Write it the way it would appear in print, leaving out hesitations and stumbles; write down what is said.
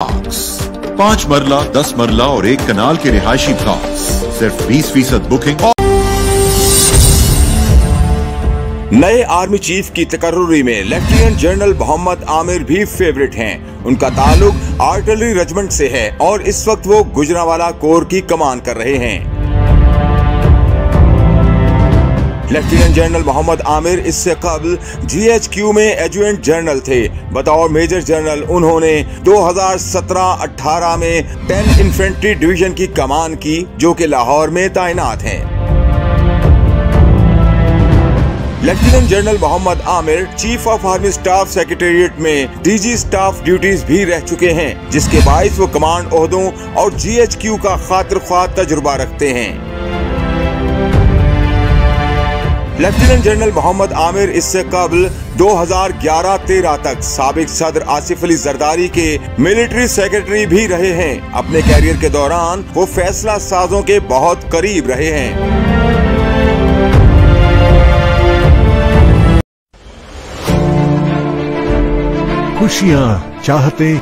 5 मरला, 10 मरला और 1 कनाल के रिहायशी प्लॉट्स सिर्फ 20% बुकिंग। नए आर्मी चीफ की तकर्रुरी में लेफ्टिनेंट जनरल मोहम्मद आमिर भी फेवरेट हैं। उनका ताल्लुक आर्टिलरी रेजिमेंट से है और इस वक्त वो गुजरांवाला कोर की कमान कर रहे हैं। लेफ्टिनेंट जनरल मोहम्मद आमिर इससे कबल GHQ में एडजुटेंट जनरल थे। बतौर मेजर जनरल उन्होंने 2017-18 में 10 इन्फेंट्री डिवीजन की कमान की, जो कि लाहौर में तैनात हैं। Lieutenant general Mohammad Aamir chief of army staff secretariat में DG स्टाफ ड्यूटीज भी रह चुके हैं, जिसके बाइस वो कमांड ओहदों और GHQ का खातिर ख्वाह तजुर्बा रखते हैं। लेफ्टिनेंट जनरल मोहम्मद आमिर इससे कबल 2011-13 तक साबिक सदर आसिफ अली जरदारी के मिलिट्री सेक्रेटरी भी रहे हैं। अपने कैरियर के दौरान वो फैसला साजों के बहुत करीब रहे हैं। खुशियाँ चाहते